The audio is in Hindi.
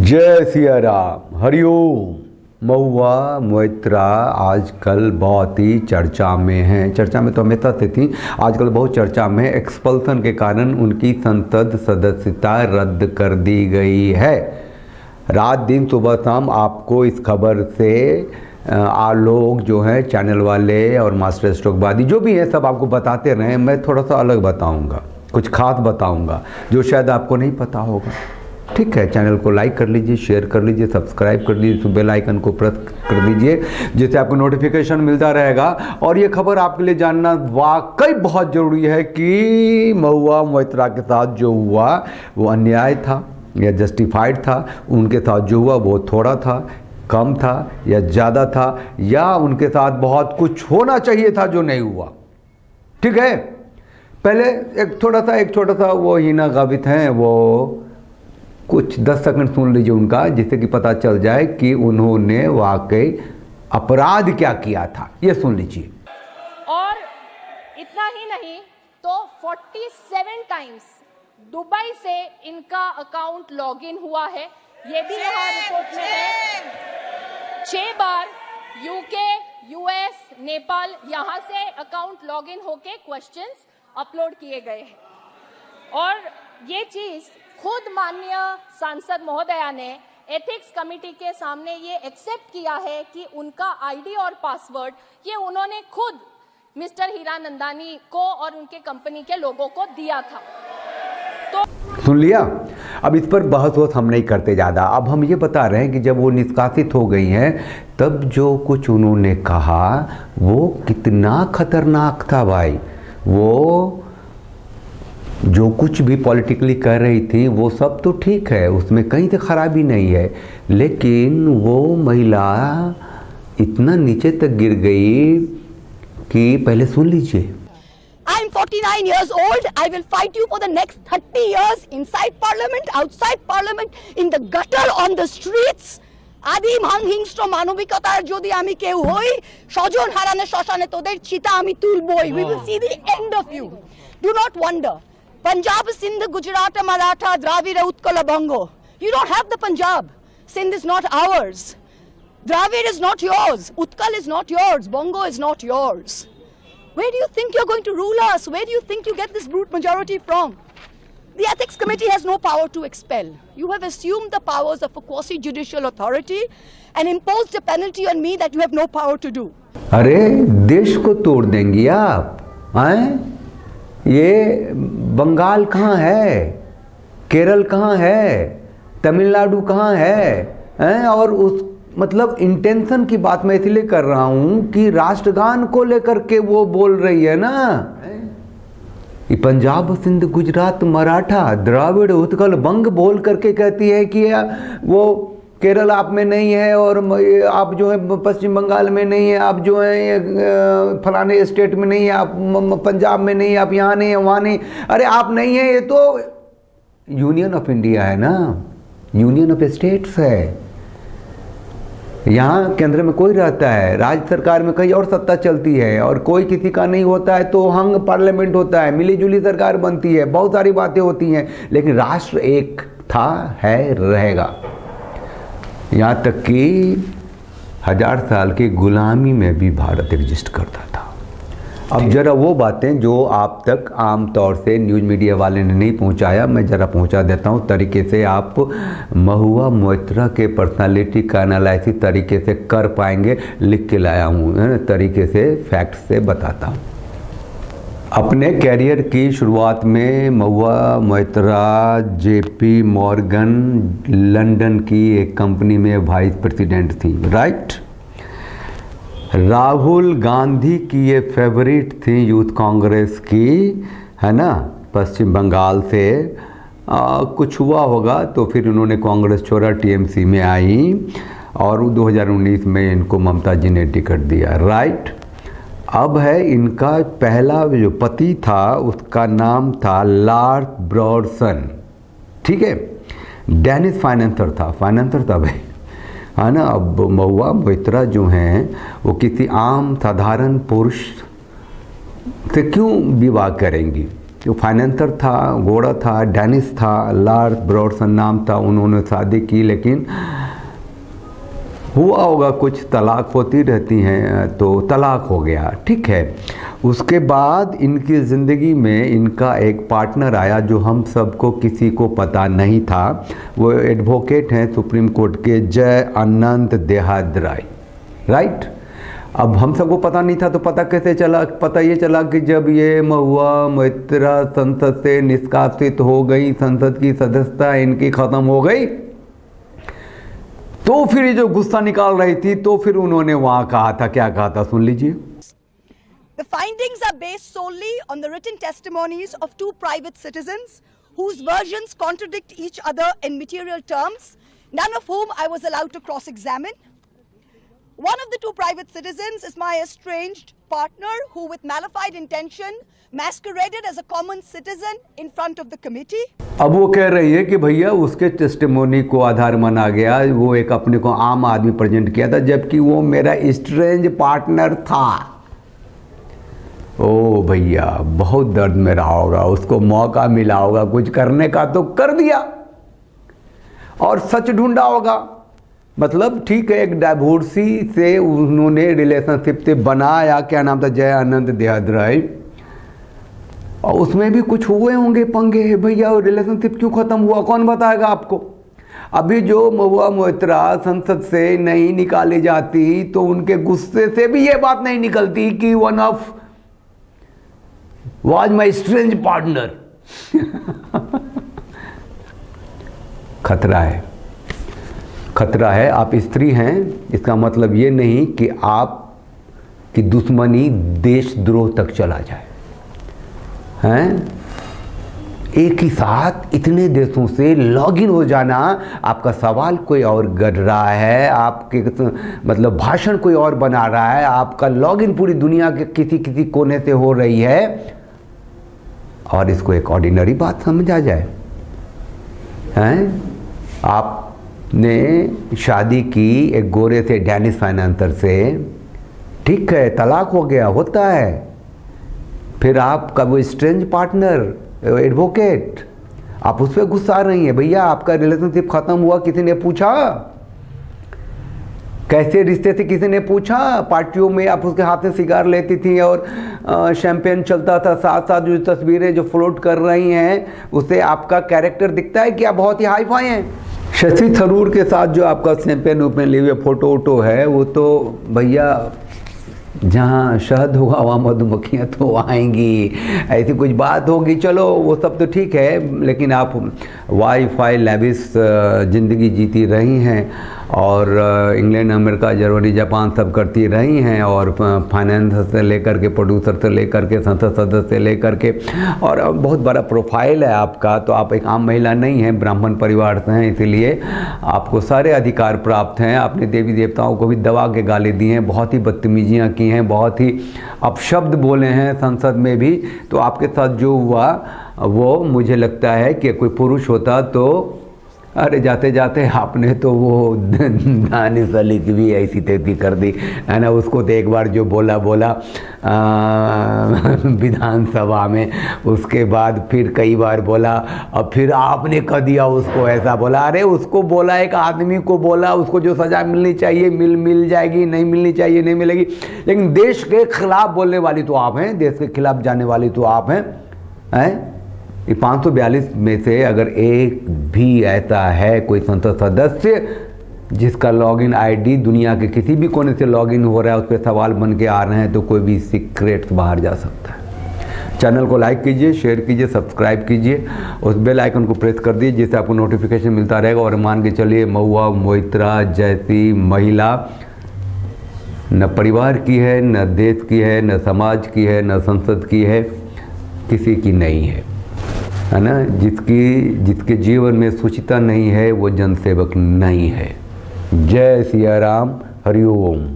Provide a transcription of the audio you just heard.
जय सिया राम, हरिओम। महुआ मोइत्रा आजकल बहुत ही चर्चा में हैं। चर्चा में तो हमेशा से थी, आजकल बहुत चर्चा में। एक्सपल्सन के कारण उनकी संसद सदस्यता रद्द कर दी गई है। रात दिन सुबह शाम आपको इस खबर से लोग जो हैं, चैनल वाले और मास्टर स्ट्रोकवादी जो भी हैं, सब आपको बताते रहे। मैं थोड़ा सा अलग बताऊंगा, कुछ खास बताऊंगा जो शायद आपको नहीं पता होगा। ठीक है, चैनल को लाइक कर लीजिए, शेयर कर लीजिए, सब्सक्राइब कर लीजिए, बेल आइकन को प्रेस कर दीजिए, जिससे आपको नोटिफिकेशन मिलता रहेगा। और ये खबर आपके लिए जानना वाकई बहुत ज़रूरी है कि महुआ मोइत्रा के साथ जो हुआ वो अन्याय था या जस्टिफाइड था। उनके साथ जो हुआ वो थोड़ा था, कम था या ज़्यादा था, या उनके साथ बहुत कुछ होना चाहिए था जो नहीं हुआ। ठीक है, पहले एक छोटा सा वो हिना गावित हैं, वो कुछ 10 सेकंड सुन लीजिए उनका, जिससे कि पता चल जाए कि उन्होंने वाकई अपराध क्या किया था। ये सुन लीजिए। और इतना ही नहीं तो 47 टाइम्स दुबई से इनका अकाउंट लॉगिन हुआ है, ये भी यहाँ रिपोर्ट में है। 6 बार यूके, यूएस, नेपाल, यहाँ से अकाउंट लॉगिन होके क्वेश्चंस अपलोड किए गए हैं। और ये चीज खुद माननीय सांसद महोदया ने एथिक्स कमेटी के सामने ये एक्सेप्ट किया है कि उनका आईडी और पासवर्ड ये उन्होंने खुद मिस्टर हीरानंदानी को और उनके कंपनी के लोगों को दिया था। तो सुन लिया। अब इस पर बहस हम नहीं करते ज़्यादा। अब हम ये बता रहे हैं कि जब वो निष्कासित हो गई हैं, तब जो कुछ उन्होंने कहा वो कितना खतरनाक था भाई। वो जो कुछ भी पॉलिटिकली कर रही थी वो सब तो ठीक है, उसमें कहीं से खराबी नहीं है, लेकिन वो महिला इतना नीचे तक गिर गई कि पहले सुन लीजिए। I am 49 years old. I will fight you for the next 30 years inside parliament, outside parliament, in the gutter, on the streets. আদিম হিংস্র মানবিকতার যদি আমি কেউ হই, স্বজন হারানো শ্মশানে তোদের চিতা আমি তুলবই। We will see the end of you. Do not wonder. Punjab, Sindh, Gujarat, Maratha, Dravida, Utkala, Bongo. You don't have the Punjab. Sindh is not ours. Dravid is not yours. Utkal is not yours. Bongo is not yours. Where do you think you're going to rule us? Where do you think you get this brute majority from? The Ethics Committee has no power to expel. You have assumed the powers of a quasi-judicial authority and imposed a penalty on me that you have no power to do. अरे देश को तोड़ देंगी आप, हैं? ये बंगाल कहाँ है, केरल कहाँ है, तमिलनाडु कहाँ है, हैं? और उस मतलब इंटेंशन की बात मैं इसलिए कर रहा हूँ कि राष्ट्रगान को लेकर के वो बोल रही है ना। ये पंजाब, सिंध, गुजरात, मराठा, द्राविड़, उत्कल, बंग बोल करके कहती है कि वो केरल आप में नहीं है, और आप जो है पश्चिम बंगाल में नहीं है, आप जो है फलाने स्टेट में नहीं है, आप पंजाब में नहीं है, आप यहाँ नहीं है, वहाँ नहीं। अरे आप नहीं है, ये तो यूनियन ऑफ इंडिया है ना, यूनियन ऑफ स्टेट्स है। यहाँ केंद्र में कोई रहता है, राज्य सरकार में कहीं और सत्ता चलती है, और कोई किसी का नहीं होता है तो हंग पार्लियामेंट होता है, मिली जुली सरकार बनती है, बहुत सारी बातें होती हैं, लेकिन राष्ट्र एक था, है, रहेगा। यहाँ तक कि 1000 साल की गुलामी में भी भारत एग्जिस्ट करता था। अब ज़रा वो बातें जो आप तक आम तौर से न्यूज़ मीडिया वाले ने नहीं पहुंचाया, मैं ज़रा पहुंचा देता हूं तरीके से। आप महुआ मोइत्रा के पर्सनालिटी का एनालिसिस तरीके से कर पाएंगे, लिख के लाया हूं, तरीके से फैक्ट से बताता हूं। अपने कैरियर की शुरुआत में Mahua Moitra JP Morgan London की एक कंपनी में वाइस प्रेसिडेंट थी, राइट। राहुल गांधी की ये फेवरेट थी यूथ कांग्रेस की, है ना, पश्चिम बंगाल से। कुछ हुआ होगा तो फिर उन्होंने कांग्रेस छोड़ा, टीएमसी में आई, और 2019 में इनको ममता जी ने टिकट दिया, राइट। अब है इनका पहला जो पति था उसका नाम था लॉर्ड ब्रॉडसन, ठीक है, डेनिश फाइनेंसर था भाई, है ना। अब महुआ मोइत्रा जो हैं वो किसी आम साधारण पुरुष से क्यों विवाह करेंगी, जो फाइनेंसर था, घोड़ा था, डेनिस था, लॉर्ड ब्रॉडसन नाम था, उन्होंने शादी की, लेकिन हुआ होगा कुछ, तलाक होती रहती हैं, तो तलाक हो गया, ठीक है। उसके बाद इनकी ज़िंदगी में इनका एक पार्टनर आया जो हम सबको किसी को पता नहीं था। वो एडवोकेट हैं सुप्रीम कोर्ट के, जय आनंद देहादराय, राइट। अब हम सबको पता नहीं था, तो पता कैसे चला? पता ये चला कि जब ये महुआ मोइत्रा संसद से निष्कासित हो गई, संसद की सदस्यता इनकी ख़त्म हो गई, तो फिर ये जो गुस्सा निकाल रही थी, तो फिर उन्होंने वहाँ कहा था, क्या कहा था, सुन लीजिए। The findings are based solely on the written testimonies of two private citizens whose versions contradict each other in material terms, none of whom I was allowed to cross-examine. One of the two private citizens is my estranged partner who, with malified intention, masqueraded as a common citizen in front of the committee. अब वो कह रही है कि भैया उसके टेस्टिमोनी को आधार माना गया, वो एक अपने को आम आदमी प्रेजेंट किया था, जबकि वो मेरा स्ट्रेंज पार्टनर था। ओ भैया, बहुत दर्द में रहा होगा, उसको मौका मिला होगा कुछ करने का तो कर दिया, और सच ढूंढा होगा। मतलब ठीक है, एक डाइवोर्सी से उन्होंने रिलेशनशिप से बनाया, क्या नाम था, जय आनंद देहादराय, और उसमें भी कुछ हुए होंगे पंगे भैया। रिलेशनशिप क्यों ख़त्म हुआ, कौन बताएगा आपको? अभी जो महुआ मोइत्रा संसद से नहीं निकाली जाती, तो उनके गुस्से से भी ये बात नहीं निकलती कि one of was my strange partner। खतरा है, खतरा है। आप स्त्री हैं, इसका मतलब ये नहीं कि आप की दुश्मनी देशद्रोह तक चला जाए, हैं? एक ही साथ इतने देशों से लॉगिन हो जाना, आपका सवाल कोई और गढ़ रहा है, आपके मतलब भाषण कोई और बना रहा है, आपका लॉगिन पूरी दुनिया के किसी किसी कोने से हो रही है, और इसको एक ऑर्डिनरी बात समझा जाए, हैं? आपने शादी की एक गोरे से, डेनिस फाइनेंसर से, ठीक है, तलाक हो गया, होता है। फिर आपका वो स्ट्रेंज पार्टनर एडवोकेट, आप उस पर गुस्सा रही हैं। भैया आपका रिलेशनशिप ख़त्म हुआ, किसी ने पूछा? कैसे रिश्ते थे, किसी ने पूछा? पार्टियों में आप उसके हाथ में सिगार लेती थी और शैंपेन चलता था, साथ साथ जो तस्वीरें जो फ्लोट कर रही हैं, उससे आपका कैरेक्टर दिखता है कि आप बहुत ही हाई फाई हैं। शशि थरूर के साथ जो आपका शैंपेन ओपेन लिए हुए फोटो वोटो है, वो तो भैया जहाँ शहद होगा वहाँ मधुमक्खियाँ तो आएंगी, ऐसी कुछ बात होगी। चलो वो सब तो ठीक है, लेकिन आप वाईफाई लैविश ज़िंदगी जीती रही हैं, और इंग्लैंड, अमेरिका, जर्मनी, जापान सब करती रही हैं, और फाइनेंस से लेकर के, प्रोड्यूसर से लेकर के, संसद सदस्य से लेकर के, और बहुत बड़ा प्रोफाइल है आपका। तो आप एक आम महिला नहीं हैं, ब्राह्मण परिवार से हैं, इसीलिए आपको सारे अधिकार प्राप्त हैं। आपने देवी देवताओं को भी दबा के गाली दी हैं, बहुत ही बदतमीजियाँ की हैं, बहुत ही अपशब्द बोले हैं संसद में भी। तो आपके साथ जो हुआ वो मुझे लगता है कि कोई पुरुष होता तो, अरे जाते जाते आपने तो वो दानिश अली की भी ऐसी तैसी कर दी है ना। उसको तो एक बार जो बोला विधानसभा में, उसके बाद फिर कई बार बोला, और फिर आपने कह दिया उसको ऐसा बोला। अरे उसको बोला, एक आदमी को बोला, उसको जो सज़ा मिलनी चाहिए मिल जाएगी, नहीं मिलनी चाहिए नहीं मिलेगी। लेकिन देश के खिलाफ बोलने वाली तो आप हैं, देश के खिलाफ जाने वाली तो आप हैं। 542 में से अगर एक भी ऐसा है कोई संसद सदस्य जिसका लॉगिन आईडी दुनिया के किसी भी कोने से लॉगिन हो रहा है, उस पर सवाल बन के आ रहे हैं, तो कोई भी सीक्रेट बाहर जा सकता है। चैनल को लाइक कीजिए, शेयर कीजिए, सब्सक्राइब कीजिए, उस बेल आइकन को प्रेस कर दीजिए, जिससे आपको नोटिफिकेशन मिलता रहेगा। और मान के चलिए, महुआ मोइत्रा जैसी महिला न परिवार की है, न देश की है, न समाज की है, न संसद की है, किसी की नहीं है ना। जिसके जीवन में शुचिता नहीं है वो जनसेवक नहीं है। जय सिया राम, हरिओम।